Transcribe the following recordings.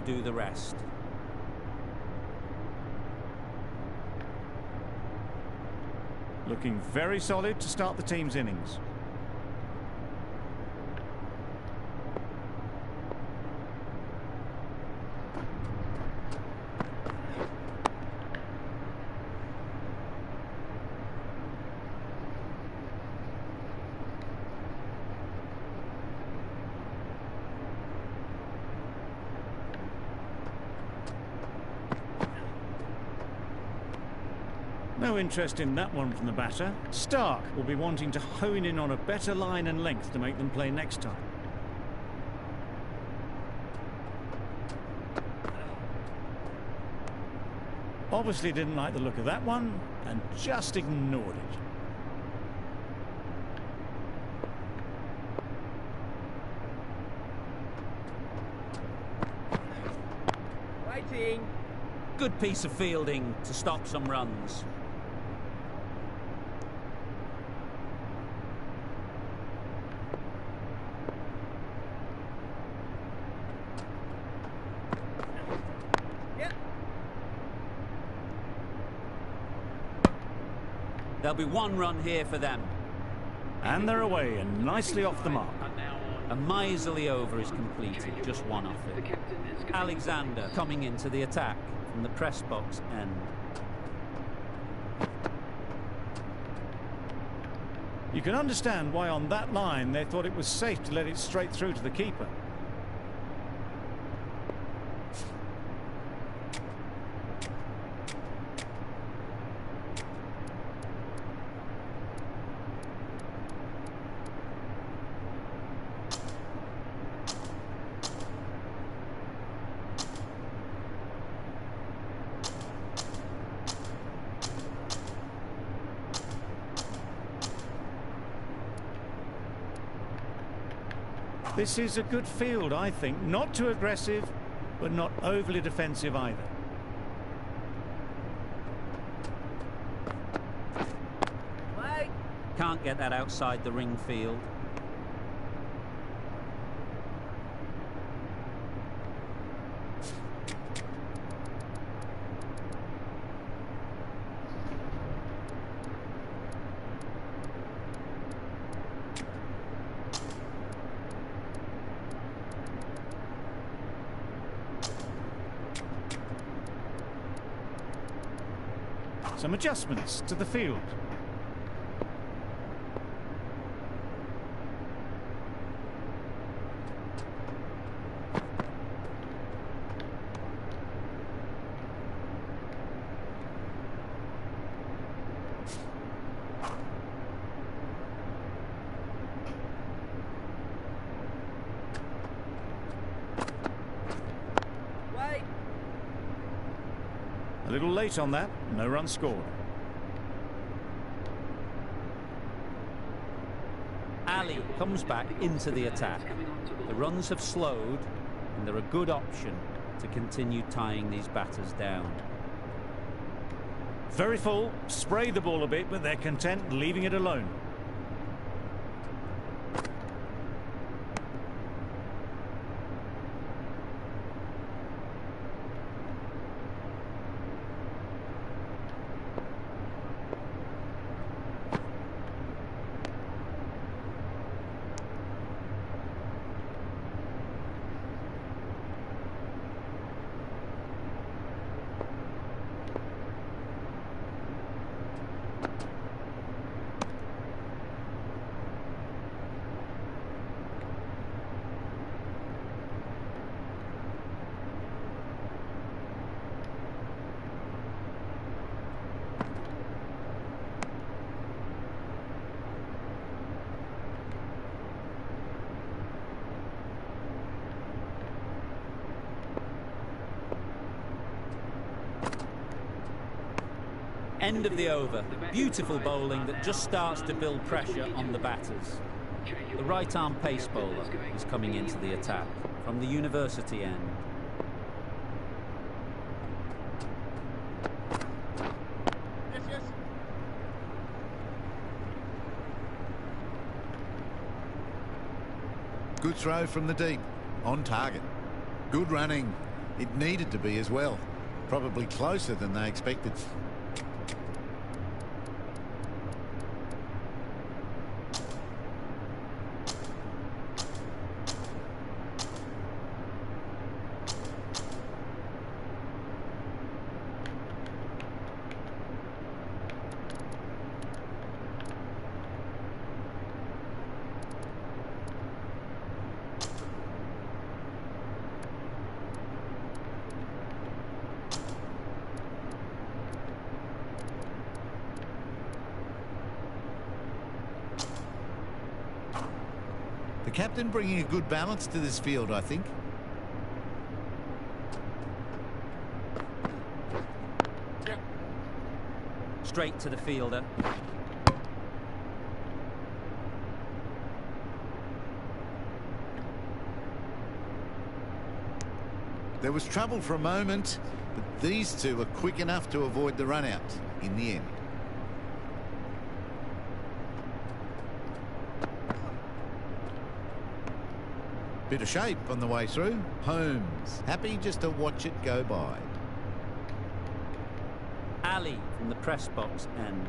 do the rest. Looking very solid to start the team's innings. No interest in that one from the batter. Stark will be wanting to hone in on a better line and length to make them play next time. Obviously didn't like the look of that one and just ignored it. Waiting. Good piece of fielding to stop some runs. There'll be one run here for them. And they're away and nicely off the mark. A miserly over is completed, just one off it. Alexander coming into the attack from the press box end. You can understand why on that line they thought it was safe to let it straight through to the keeper. This is a good field, I think. Not too aggressive, but not overly defensive either. Wait. Can't get that outside the ring field. Some adjustments to the field. A little late on that, no run scored. Ali comes back into the attack. The runs have slowed and they're a good option to continue tying these batters down. Very full, spray the ball a bit, but they're content leaving it alone. End of the over. Beautiful bowling that just starts to build pressure on the batters. The right-arm pace bowler is coming into the attack from the university end. Good throw from the deep. On target. Good running. It needed to be as well. Probably closer than they expected. The captain bringing a good balance to this field, I think. Straight to the fielder. There was trouble for a moment, but these two were quick enough to avoid the run-out in the end. Bit of shape on the way through. Holmes, happy just to watch it go by. Ali from the press box end.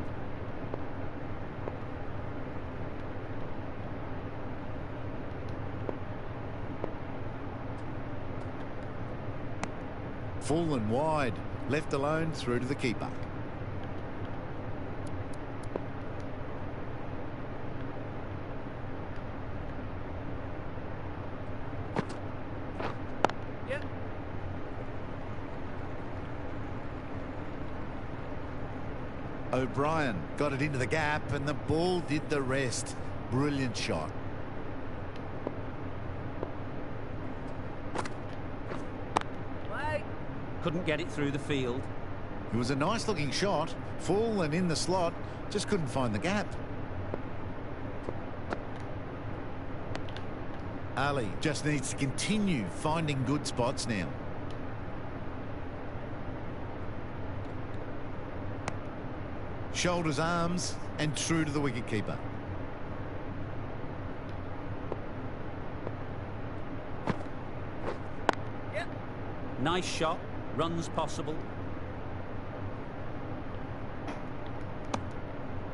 Full and wide, left alone through to the keeper. O'Brien got it into the gap and the ball did the rest. Brilliant shot. Couldn't get it through the field. It was a nice looking shot, full and in the slot, just couldn't find the gap. Ali just needs to continue finding good spots now. Shoulders, arms, and through to the wicketkeeper. Nice shot. Runs possible.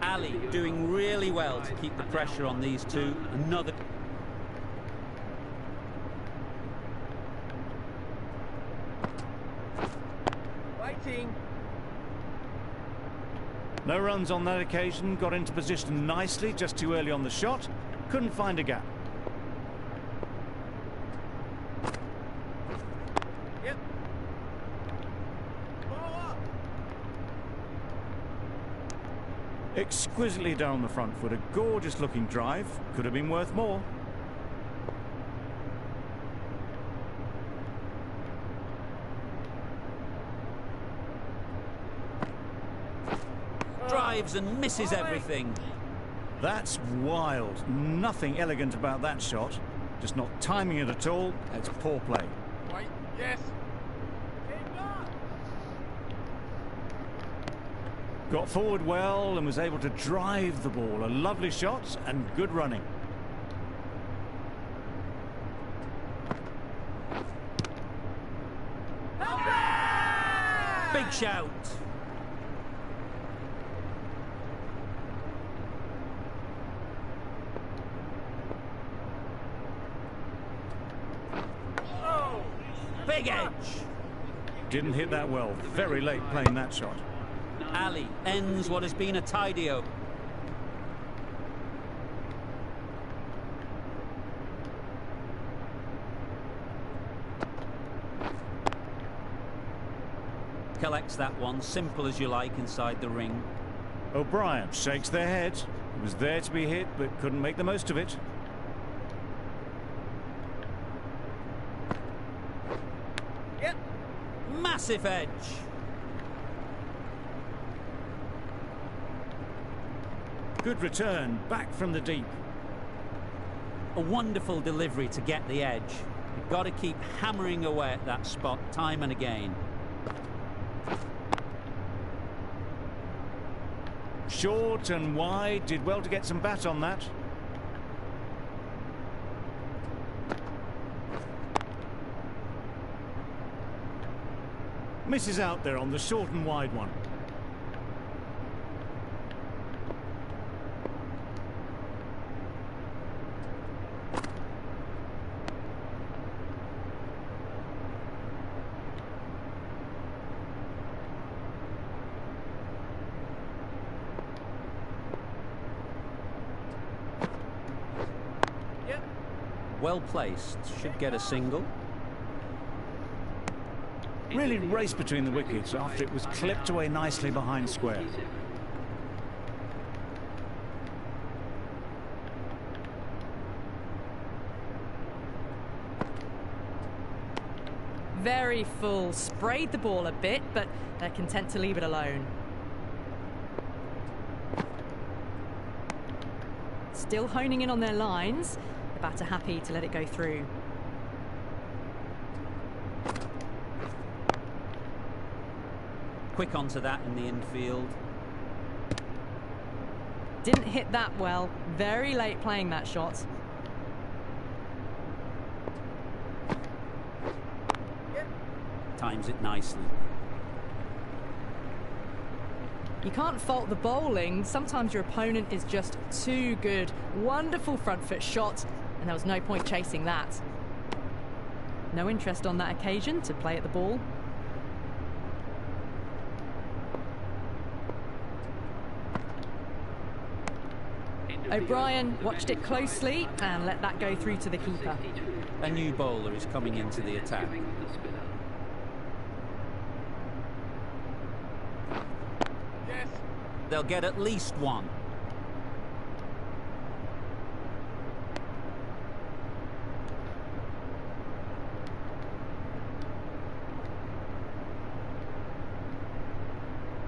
Ali doing really well to keep the pressure on these two. Another. Waiting. No runs on that occasion. Got into position nicely, just too early on the shot. Couldn't find a gap. Exquisitely down the front foot, a gorgeous looking drive. Could have been worth more. Drives and misses everything. That's wild. Nothing elegant about that shot. Just not timing it at all. It's poor play. Wait, yes. Got forward well and was able to drive the ball. A lovely shot and good running. Big shout. Big edge. Didn't hit that well. Very late playing that shot. Ali ends what has been a tidy over. Collects that one, simple as you like, inside the ring. O'Brien shakes their head. It was there to be hit, but couldn't make the most of it. Yep. Massive edge. Good return, back from the deep. A wonderful delivery to get the edge. You've got to keep hammering away at that spot time and again. Short and wide, did well to get some bat on that. Misses out there on the short and wide one. Well placed, should get a single. Really raced between the wickets after it was clipped away nicely behind square. Very full, sprayed the ball a bit, but they're content to leave it alone. Still honing in on their lines. The batter happy to let it go through. Quick onto that in the infield. Didn't hit that well. Very late playing that shot. Times it nicely. You can't fault the bowling. Sometimes your opponent is just too good. Wonderful front foot shot, and there was no point chasing that. No interest on that occasion to play at the ball. O'Brien watched it closely and let that go through to the keeper. A new bowler is coming into the attack. Yes. They'll get at least one.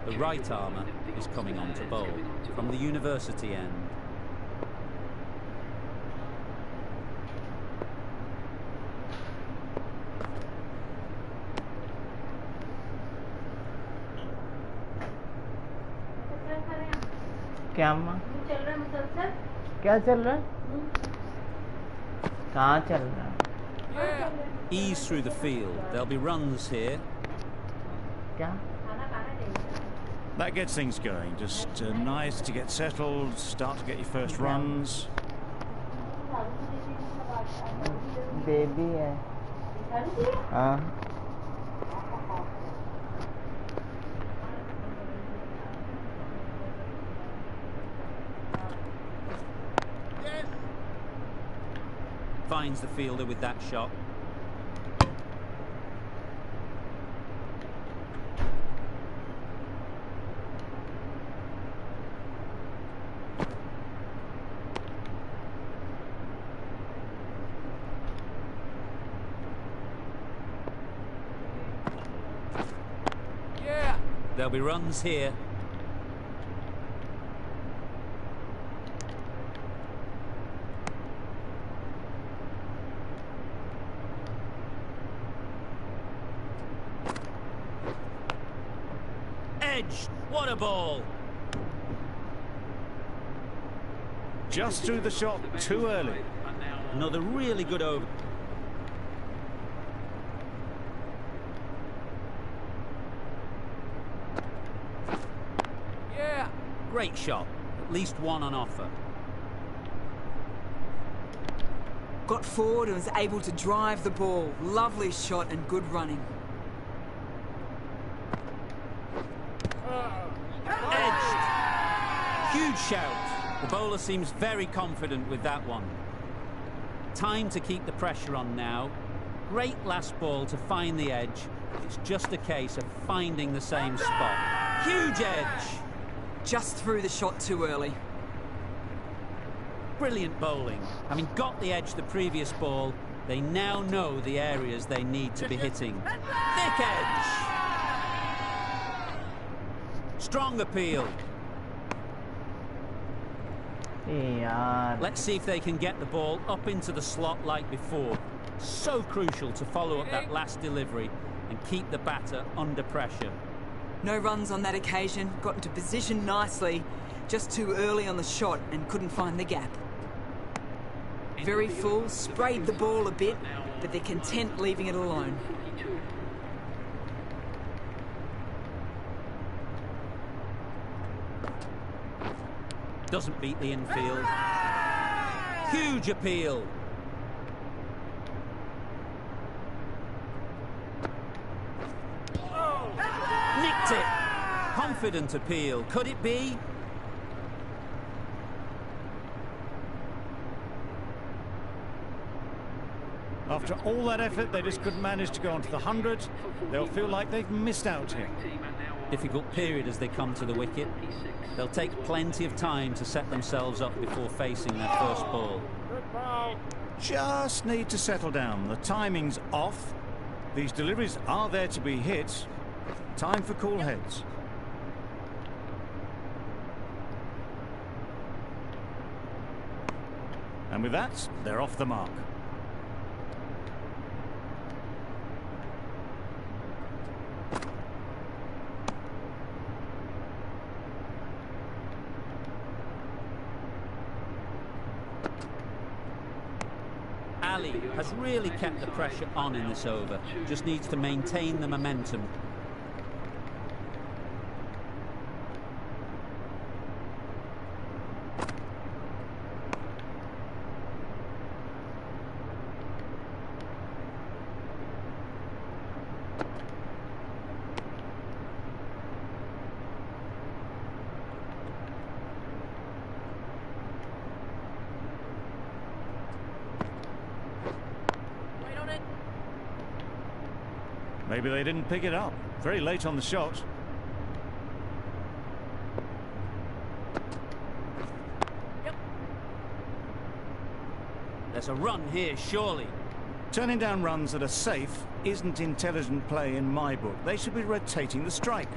The right armour is coming on to bowl from the university end. क्या अम्मा क्या चल रहा है कहाँ चल रहा है Ease through the field. There'll be runs here. क्या That gets things going. Just nice to get settled, start to get your first runs. Baby है हाँ Finds the fielder with that shot. Yeah. There'll be runs here. Edge! What a ball! Just threw the shot too early. Another really good over. Yeah. Great shot. At least one on offer. Got forward and was able to drive the ball. Lovely shot and good running. Edged. Huge shout. The bowler seems very confident with that one. Time to keep the pressure on now. Great last ball to find the edge. It's just a case of finding the same spot. Huge edge. Just threw the shot too early. Brilliant bowling. Having got the edge the previous ball, they now know the areas they need to be hitting. Thick edge. Strong appeal. यार Let's see if they can get the ball up into the slot like before. So crucial to follow up that last delivery and keep the batter under pressure. No runs on that occasion. Got into position nicely. Just too early on the shot and couldn't find the gap. Very full, sprayed the ball a bit, but they're content leaving it alone. Doesn't beat the infield. Huge appeal. Nicked it. Confident appeal. Could it be? After all that effort, they just couldn't manage to go onto the 100. They'll feel like they've missed out here. Difficult period as they come to the wicket. They'll take plenty of time to set themselves up before facing their first ball. Just need to settle down. The timing's off. These deliveries are there to be hit. Time for cool heads. And with that, they're off the mark. Ali has really kept the pressure on in this over. Just needs to maintain the momentum. Maybe they didn't pick it up. Very late on the shot. There's a run here, surely. Turning down runs that are safe isn't intelligent play in my book. They should be rotating the strike.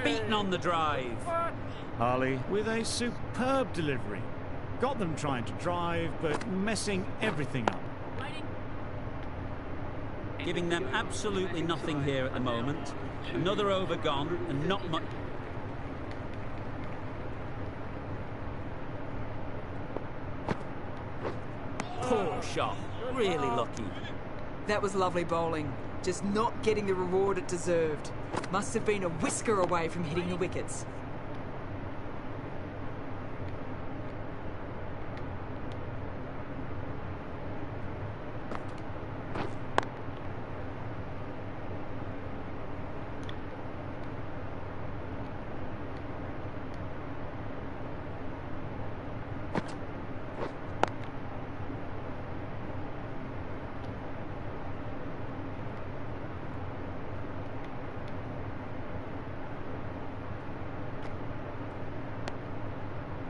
Beaten on the drive. Harley with a superb delivery. Got them trying to drive, but messing everything up. Giving them absolutely nothing here at the moment. Another over gone and not much. Poor shot. Really lucky. That was lovely bowling. Just not getting the reward it deserved. Must have been a whisker away from hitting the wickets.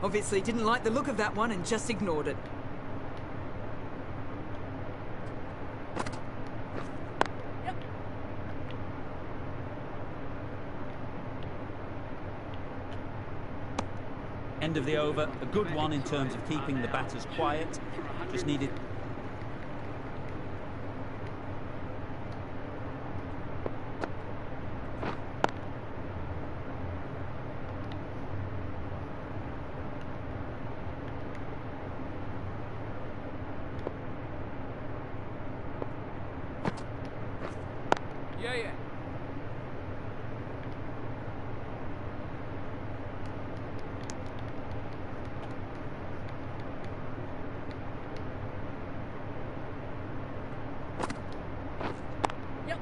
Obviously didn't like the look of that one and just ignored it. End of the over. A good one in terms of keeping the batters quiet. Just needed... Yeah.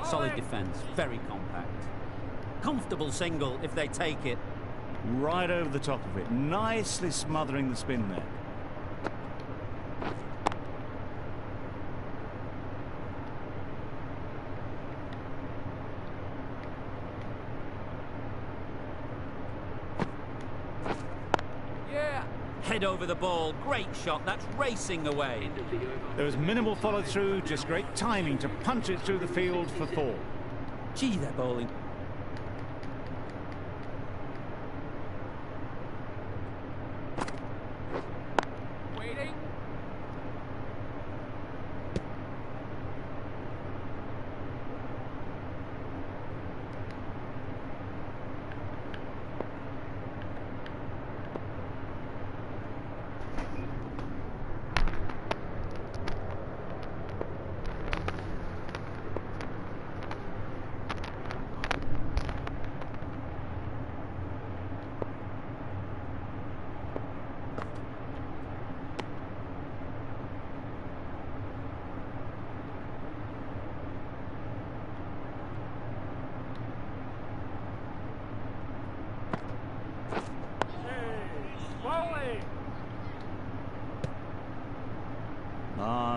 Solid defence, very compact. Comfortable single if they take it. Right over the top of it. Nicely smothering the spin there. Yeah. Head over the ball, great shot, that's racing away. There was minimal follow-through, just great timing to punch it through the field for 4. Gee, they're bowling. Waiting.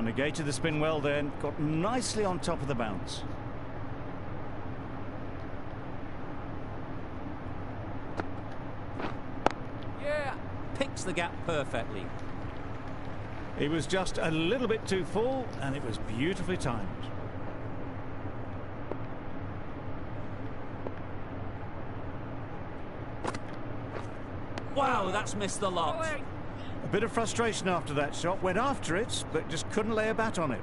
negated the spin well then, got nicely on top of the bounce. Yeah. Picks the gap perfectly. He was just a little bit too full, and it was beautifully timed. Wow, that's missed the lot. A bit of frustration after that shot, went after it, but just couldn't lay a bat on it.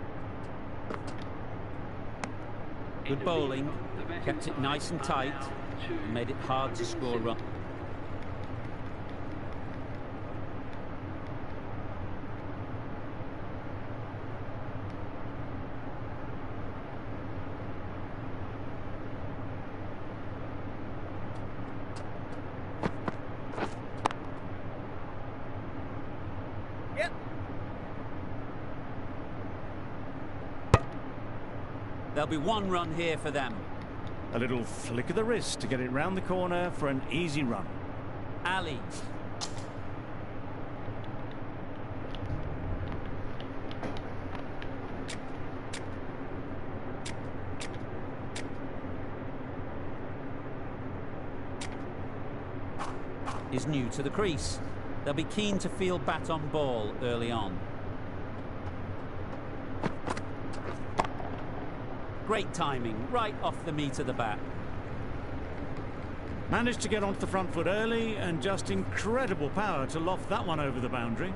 Good bowling, kept it nice and tight, and made it hard to score a run. There'll be one run here for them. A little flick of the wrist to get it round the corner for an easy run. Ali. Is new to the crease. They'll be keen to field bat on ball early on. Great timing, right off the meat of the bat. Managed to get onto the front foot early, and just incredible power to loft that one over the boundary.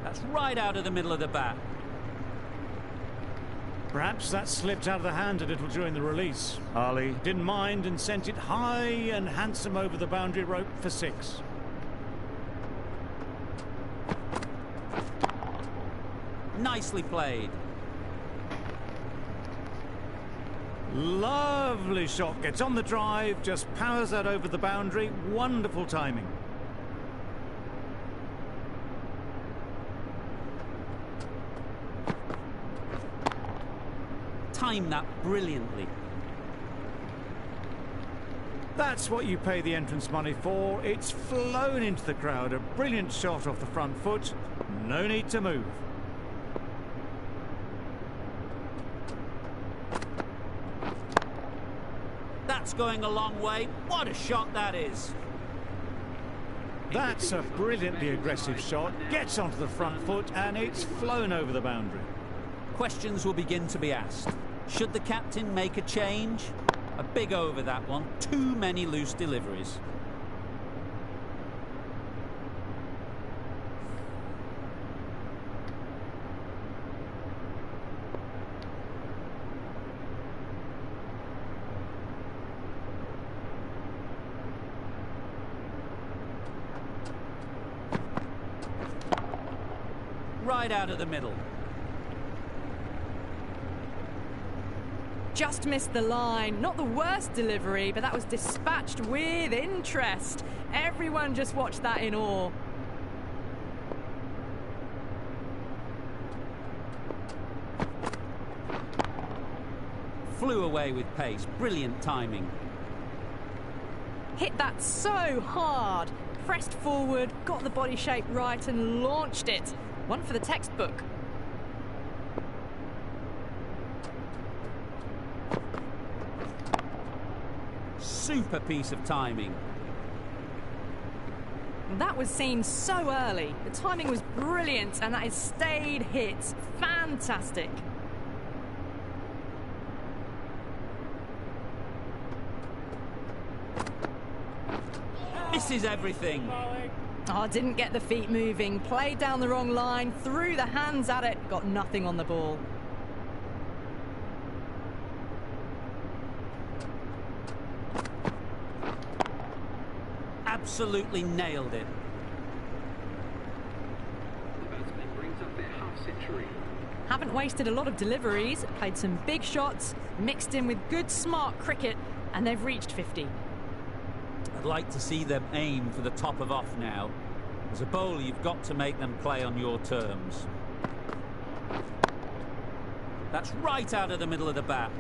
That's right out of the middle of the bat. Perhaps that slipped out of the hand a little during the release. Ali didn't mind and sent it high and handsome over the boundary rope for 6. Nicely played. Lovely shot, gets on the drive, just powers that over the boundary. Wonderful timing. Timed that brilliantly. That's what you pay the entrance money for. It's flown into the crowd. A brilliant shot off the front foot. No need to move. That's going a long way. What a shot that is. That's a brilliantly aggressive shot. Gets onto the front foot and it's flown over the boundary. Questions will begin to be asked. Should the captain make a change? A big over that one. Too many loose deliveries. Right out of the middle. Just missed the line. Not the worst delivery, but that was dispatched with interest. Everyone just watched that in awe. Flew away with pace. Brilliant timing. Hit that so hard. Pressed forward, got the body shape right and launched it. One for the textbook. Super piece of timing. That was seen so early. The timing was brilliant and that is stayed hit. Fantastic. Misses everything. Oh, didn't get the feet moving. Played down the wrong line, threw the hands at it, got nothing on the ball. Absolutely nailed it. The batsman brings up their half-century. Haven't wasted a lot of deliveries, played some big shots, mixed in with good smart cricket, and they've reached 50. I'd like to see them aim for the top of off now. As a bowler, you've got to make them play on your terms. That's right out of the middle of the bat.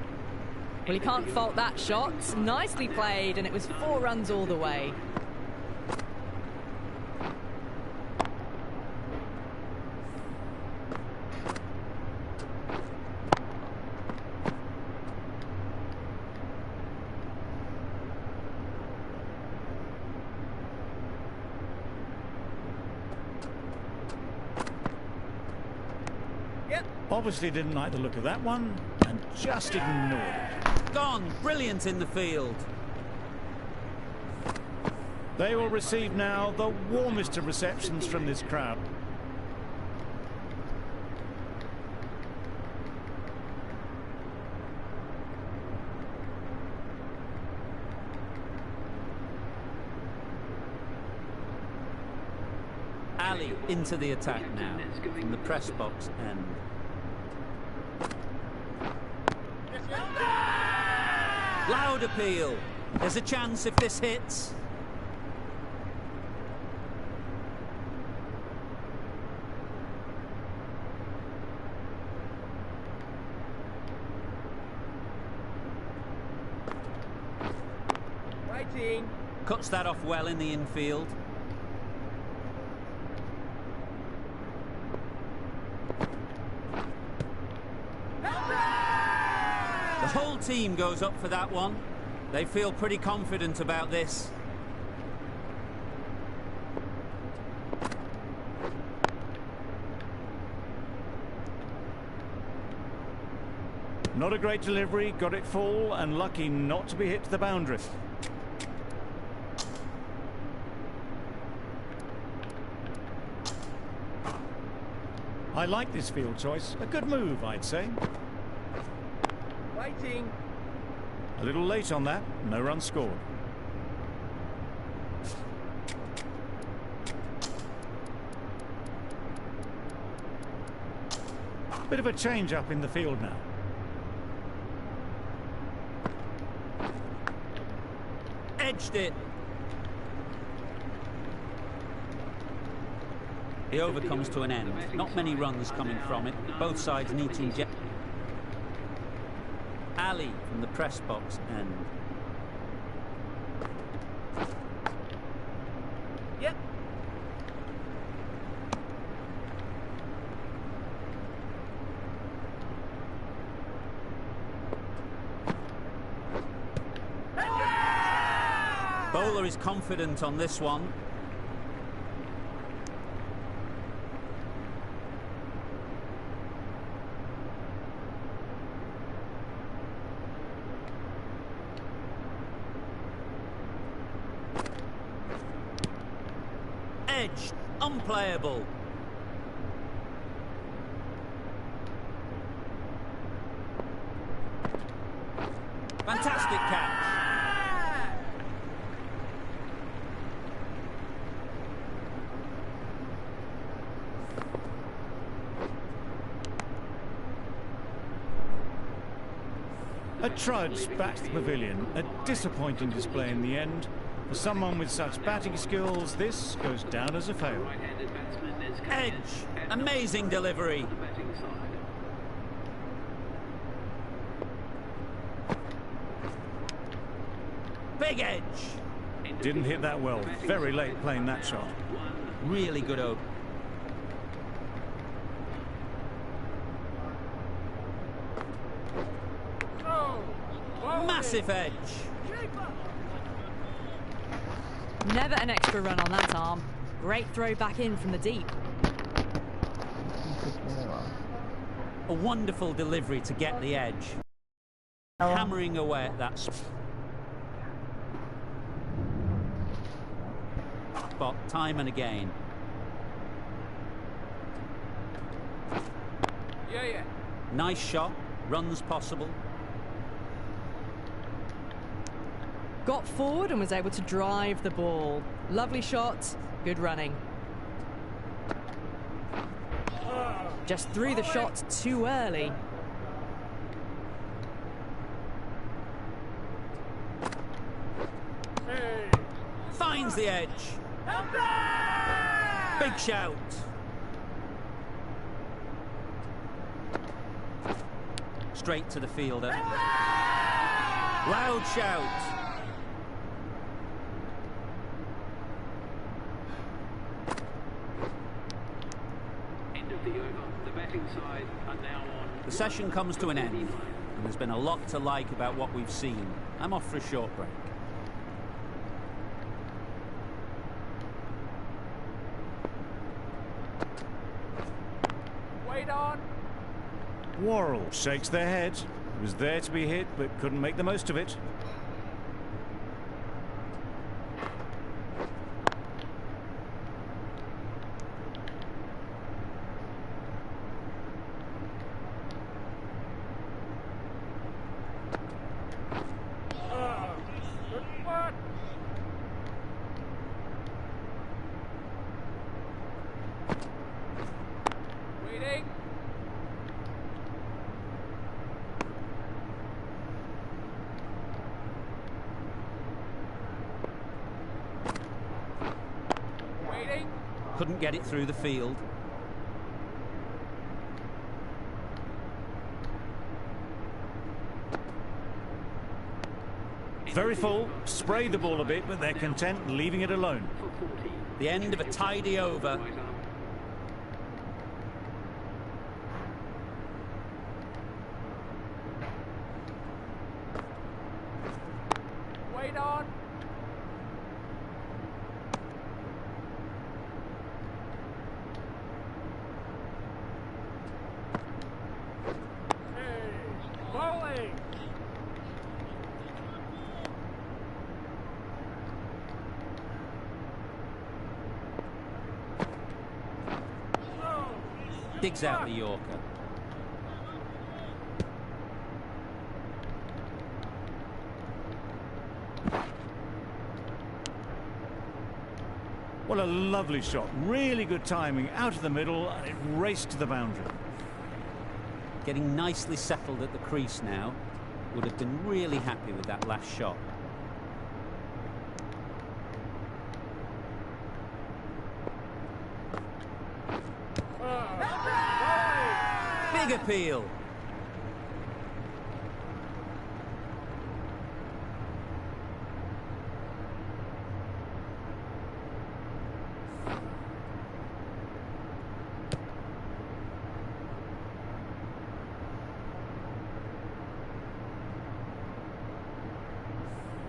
Well, you can't fault that shot. Nicely played, and it was 4 runs all the way. Obviously didn't like the look of that one and just ignored it. Gone. Brilliant in the field. They will receive now the warmest of receptions from this crowd. Ali into the attack now from the press box end. Loud appeal. There's a chance if this hits. Waiting. Cuts that off well in the infield. The whole team goes up for that one. They feel pretty confident about this. Not a great delivery, got it full and lucky not to be hit to the boundary. I like this field choice. A good move, I'd say. Waiting. A little late on that, no run scored. Bit of a change up in the field now. Edged it. The over comes to an end. Not many runs coming from it. Both sides need to inject. Ali from the press box end. Yep. Bowler is confident on this one. Edge, unplayable. Fantastic catch. A trudge back to the pavilion. A disappointing display in the end. For someone with such batting skills, this goes down as a fail. Edge, amazing delivery. Big edge. Didn't hit that well. Very late playing that shot. Really good over. Massive edge. Never an extra run on that arm. Great throw back in from the deep. A wonderful delivery to get the edge. Hammering away at that spot time and again. Yeah. Nice shot. Runs possible. Got forward and was able to drive the ball. Lovely shot, good running. Just threw the shot too early. Finds the edge. Big shout. Straight to the fielder. Loud shout. The session comes to an end, and there's been a lot to like about what we've seen. I'm off for a short break. Wait on. Worrell shakes their head. It was there to be hit, but couldn't make the most of it. Waiting. Waiting. Couldn't get it through the field. Very full, sprayed the ball a bit, but they're content leaving it alone. The end of a tidy over. Wait on. Bowling. Digs out the Yorker. What a lovely shot. Really good timing out of the middle, and it raced to the boundary. Getting nicely settled at the crease now. Would have been really happy with that last shot. Big appeal.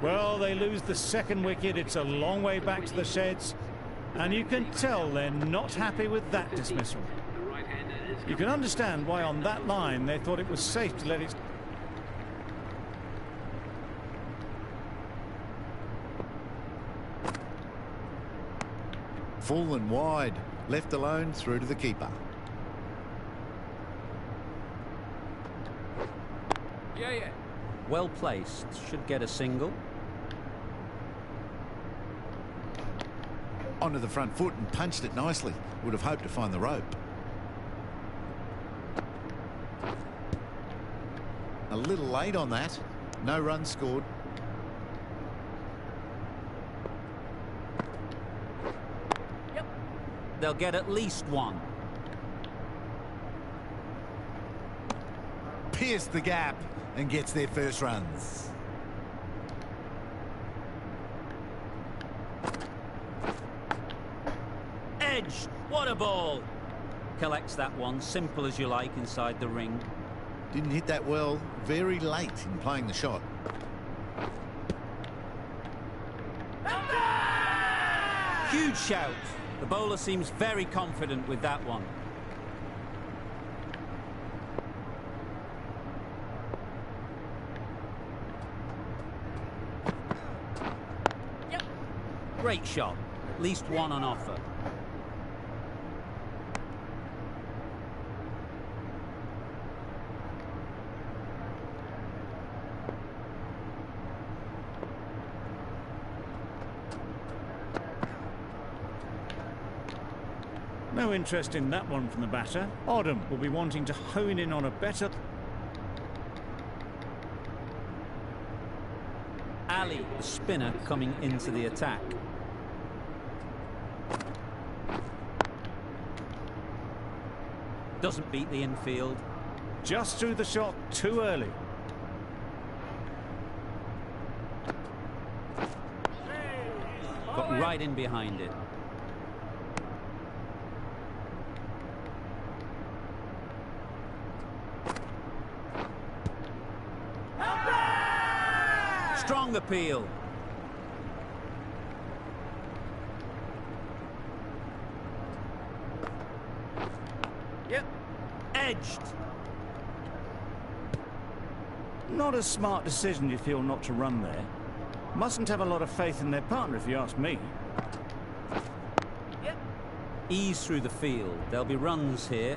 Well, they lose the second wicket. It's a long way back to the sheds, and you can tell they're not happy with that dismissal. You can understand why on that line they thought it was safe to let it... Full and wide, left alone through to the keeper. Yeah. Well placed. Should get a single. Onto the front foot and punched it nicely. Would have hoped to find the rope. A little late on that. No runs scored. They'll get at least one. Pierced the gap and gets their first runs. Edge. What a ball. Collects that one. Simple as you like inside the ring. Didn't hit that well. Very late in playing the shot. Huge shout. The bowler seems very confident with that one. Great shot. At least one on offer. No interest in that one from the batter. Oldham will be wanting to hone in on a better... Ali, the spinner, coming into the attack. Doesn't beat the infield. Just threw the shot too early. Got right in behind it. Strong appeal. Edged. Not a smart decision, you feel, not to run there. Mustn't have a lot of faith in their partner, if you ask me. Ease through the field. There'll be runs here.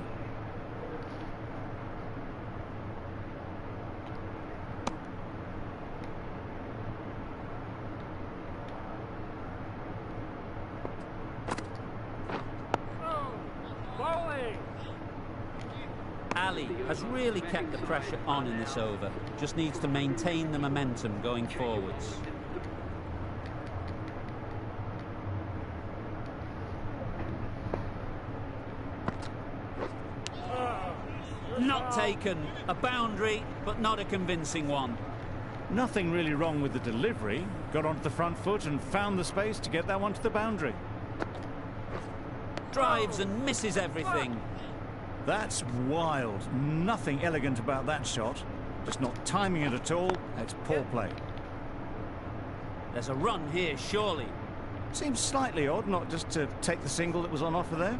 Ali has really kept the pressure on in this over. Just needs to maintain the momentum going forwards. Not taken. A boundary, but not a convincing one. Nothing really wrong with the delivery. Got onto the front foot and found the space to get that one to the boundary. Drives and misses everything. That's wild. Nothing elegant about that shot. Just not timing it at all. It's poor play. There's a run here, surely. Seems slightly odd not just to take the single that was on offer there.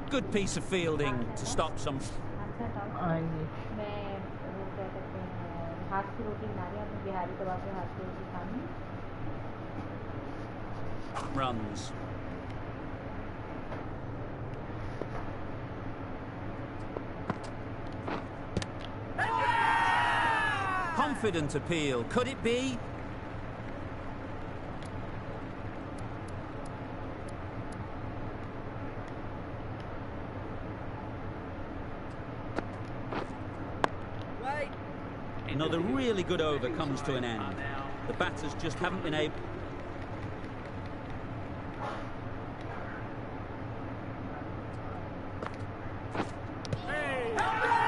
Good piece of fielding to stop some. हाँ जी मैं वो क्या कहते हैं हाथ की रोटी बना रही हूँ अपने बिहारी कबाब पे हाथ की रोटी खानी Runs. Confident appeal. Could it be? Another really good over comes to an end. The batters just haven't been able...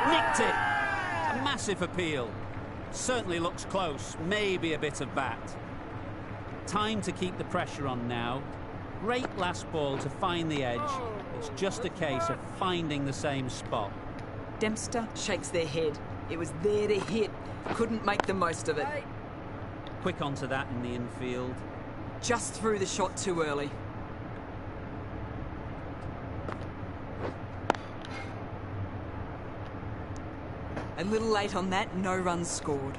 Nicked it! A massive appeal. Certainly looks close. Maybe a bit of bat. Time to keep the pressure on now. Great last ball to find the edge. It's just a case of finding the same spot. Dempster shakes their head. It was there to hit. Couldn't make the most of it. Quick onto that in the infield. Just threw the shot too early. A little late on that, no runs scored.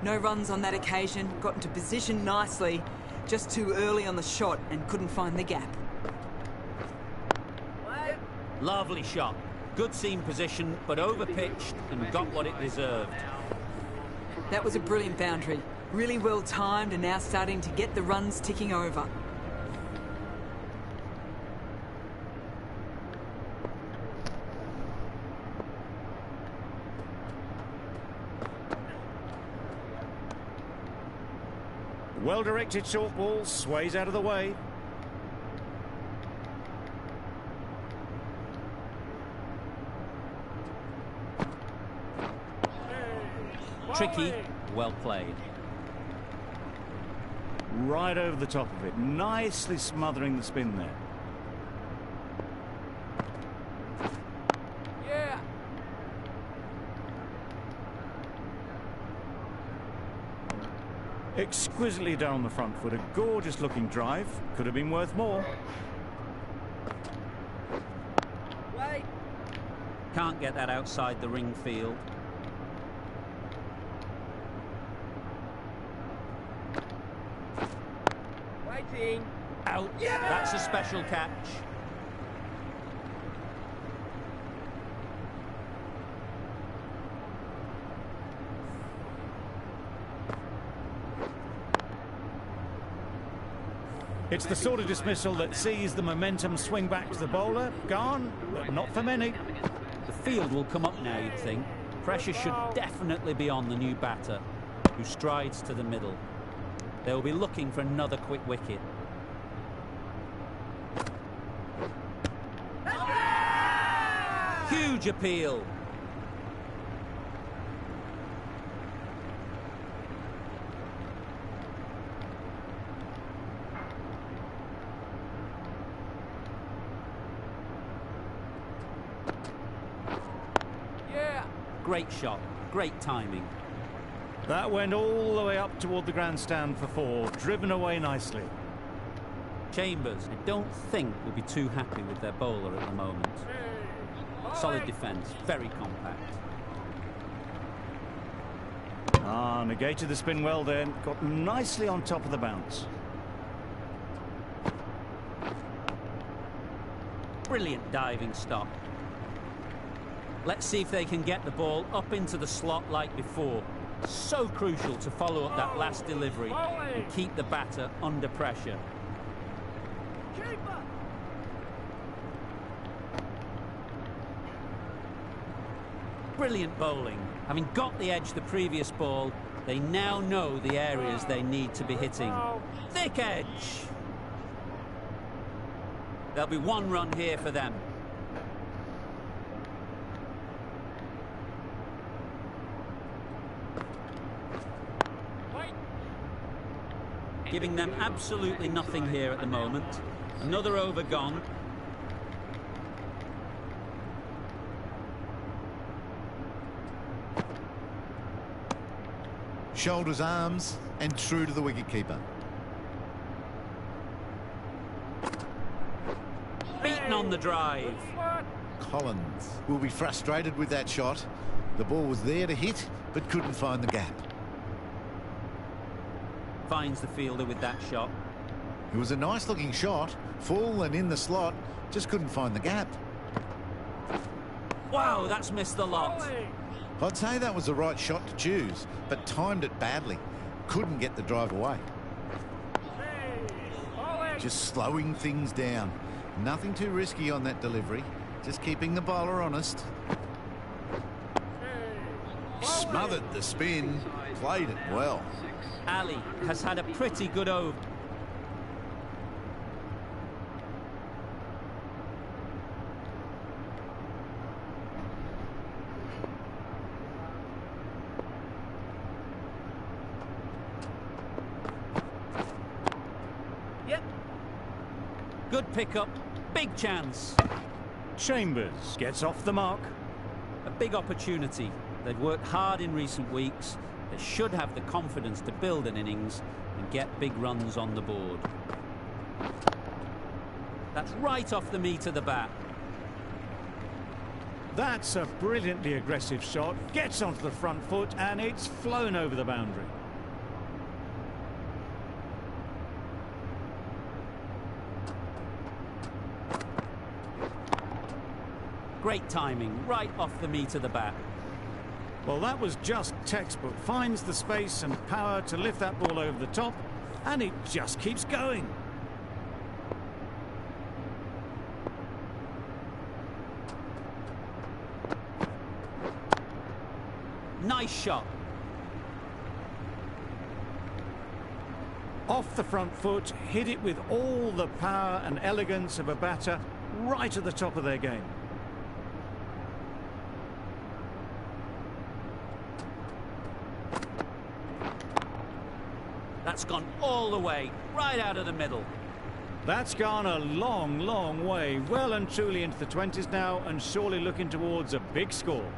No runs on that occasion. Got into position nicely. Just too early on the shot and couldn't find the gap. Lovely shot. Good seam position, but over-pitched and got what it deserved. That was a brilliant boundary. Really well timed and now starting to get the runs ticking over. Well-directed short ball, sways out of the way. Tricky, well played. Right over the top of it, nicely smothering the spin there. Yeah. Exquisitely done on the front foot, a gorgeous looking drive. Could have been worth more. Can't get that outside the ring field. Waiting. Out. Yeah! That's a special catch. It's the sort of dismissal that sees the momentum swing back to the bowler. Gone, but not for many. The field will come up now, you'd think. Pressure should definitely be on the new batter, who strides to the middle. They'll be looking for another quick wicket. Huge appeal. Yeah. Great shot, great timing. That went all the way up toward the grandstand for 4, driven away nicely. Chambers, I don't think, will be too happy with their bowler at the moment. Solid defence, very compact. Negated the spin well then, got nicely on top of the bounce. Brilliant diving stop. Let's see if they can get the ball up into the slot like before. So crucial to follow up that last delivery and keep the batter under pressure. Brilliant bowling. Having got the edge the previous ball, they now know the areas they need to be hitting. Thick edge. There'll be 1 run here for them. Giving them absolutely nothing here at the moment. Another over gone. Shoulders, arms, and true to the wicketkeeper. Beaten on the drive. Collins will be frustrated with that shot. The ball was there to hit, but couldn't find the gap. Finds the fielder with that shot. It was a nice looking shot, full and in the slot, just couldn't find the gap. Wow, that's missed the lot. I'd say that was the right shot to choose, but timed it badly. Couldn't get the drive away. Just slowing things down. Nothing too risky on that delivery. Just keeping the bowler honest. Smothered the spin. Played it well. Ali has had a pretty good over. Yep. Good pickup. Big chance. Chambers gets off the mark. A big opportunity. They've worked hard in recent weeks. They should have the confidence to build an innings and get big runs on the board. That's right off the meat of the bat. That's a brilliantly aggressive shot. Gets onto the front foot and it's flown over the boundary. Great timing, right off the meat of the bat. Well, that was just textbook. Finds the space and power to lift that ball over the top, and it just keeps going. Nice shot. Off the front foot, hit it with all the power and elegance of a batter, right at the top of their game. That's gone all the way, right out of the middle. That's gone a long, long way, well and truly into the 20s now, and surely looking towards a big score.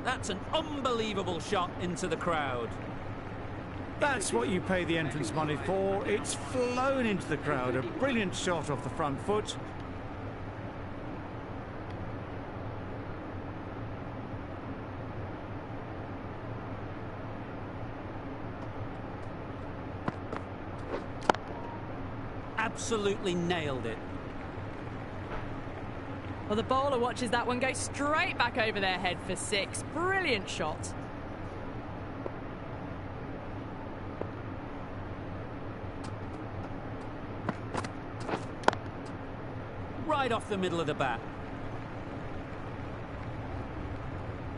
That's an unbelievable shot into the crowd. That's what you pay the entrance money for. It's flown into the crowd. A brilliant shot off the front foot. Absolutely nailed it. Well, the bowler watches that one go straight back over their head for 6. Brilliant shot. Right off the middle of the bat.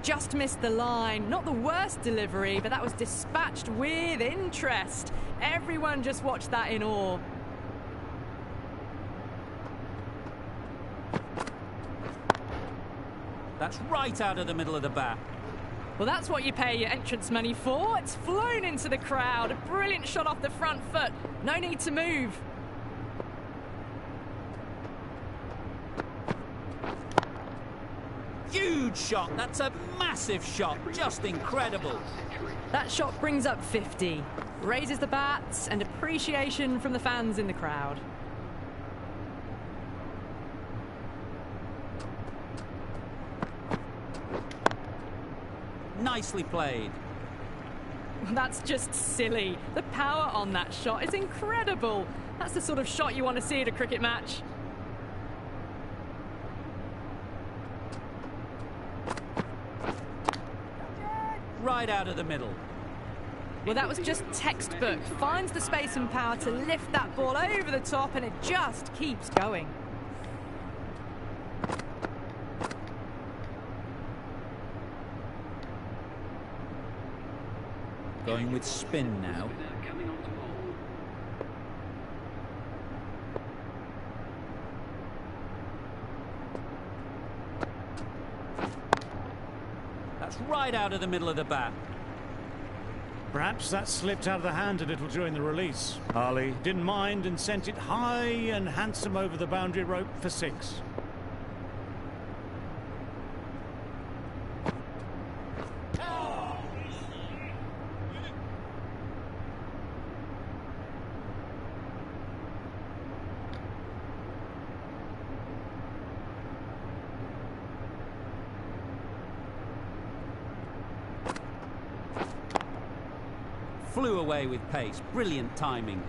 Just missed the line. Not the worst delivery, but that was dispatched with interest. Everyone just watched that in awe. That's right out of the middle of the bat. Well, that's what you pay your entrance money for. It's flown into the crowd. A brilliant shot off the front foot. No need to move. huge shot. That's a massive shot. Just incredible. That shot brings up 50, raises the bats, and appreciation from the fans in the crowd. Nicely played. That's just silly. The power on that shot is incredible. That's the sort of shot you want to see at a cricket match. Right out of the middle. Well, that was just textbook. Finds the space and power to lift that ball over the top, and it just keeps going. Going with spin now. That's right out of the middle of the bat. Perhaps that slipped out of the hand a little during the release. Harley didn't mind and sent it high and handsome over the boundary rope for 6. Flew away with pace. Brilliant timing.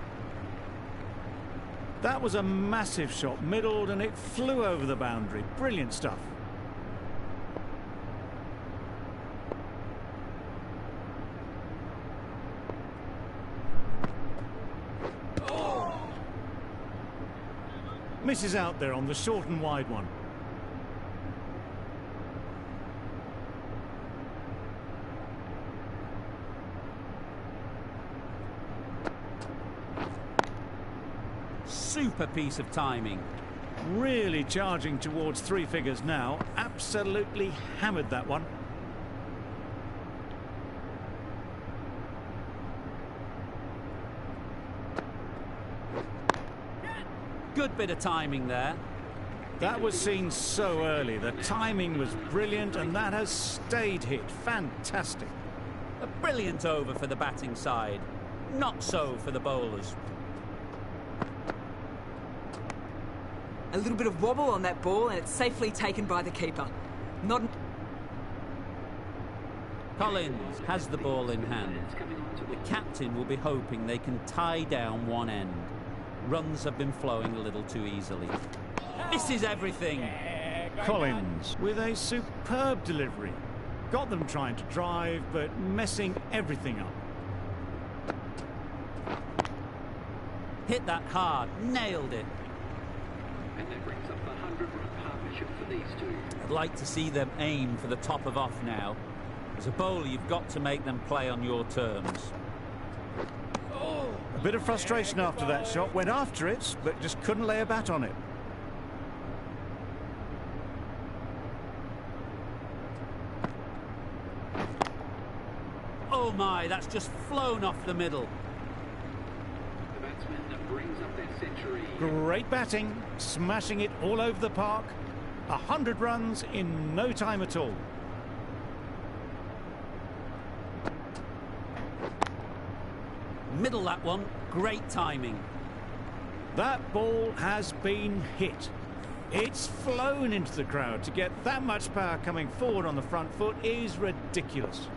That was a massive shot, middled, and it flew over the boundary. Brilliant stuff. Misses out there on the short and wide one. Super piece of timing. Really charging towards 3 figures now. Absolutely hammered that one. Good bit of timing there. That was seen so early. The timing was brilliant, and that has stayed hit. Fantastic. A brilliant over for the batting side. Not so for the bowlers. A little bit of wobble on that ball, and it's safely taken by the keeper. Not. Collins has the ball in hand. The captain will be hoping they can tie down one end. Runs have been flowing a little too easily. Misses everything. Collins with a superb delivery. Got them trying to drive, but messing everything up. Hit that hard. Nailed it. And that brings up the 100-run partnership for these two. I'd like to see them aim for the top of off now. As a bowler, you've got to make them play on your terms. A bit of frustration after that shot. Went after it, but just couldn't lay a bat on it. Oh my, that's just flown off the middle. The batsman that brings up their century. Great batting, smashing it all over the park. 100 runs in no time at all. Middle that one. Great timing. That ball has been hit. It's flown into the crowd. To get that much power coming forward on the front foot is ridiculous.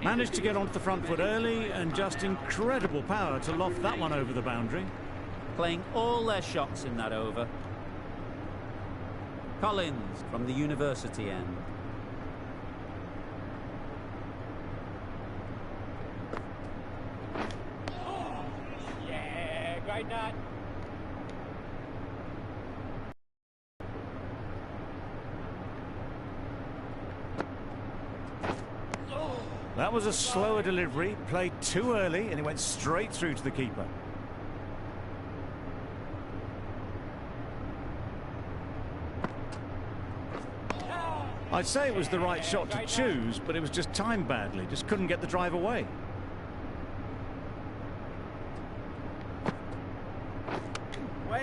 Managed to get onto the front foot early, and just incredible power to loft that one over the boundary. Playing all their shots in that over. Collins from the university end. Yeah, great nut. That was a slower delivery, played too early, and it went straight through to the keeper. I'd say it was the right shot to choose, but it was just timed badly, just couldn't get the drive away.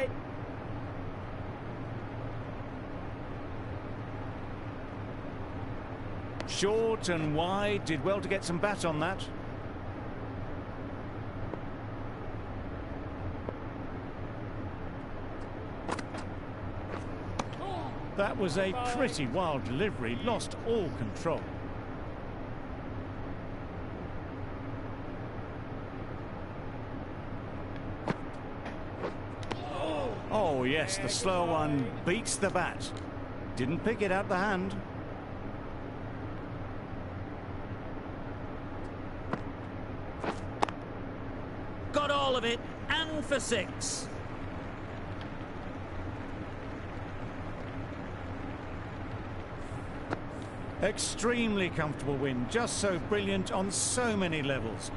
wide. Short and wide, did well to get some bat on that. That was a pretty wild delivery, lost all control. Oh yes, the slow one beats the bat. Didn't pick it out the hand. Got all of it, and for 6. Extremely comfortable win, just so brilliant on so many levels.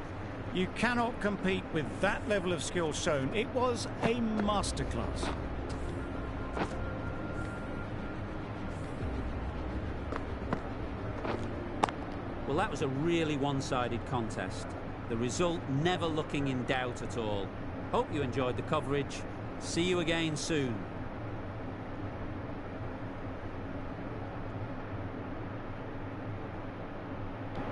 You cannot compete with that level of skill shown. It was a masterclass. Well, that was a really one-sided contest. The result never looking in doubt at all. Hope you enjoyed the coverage. See you again soon.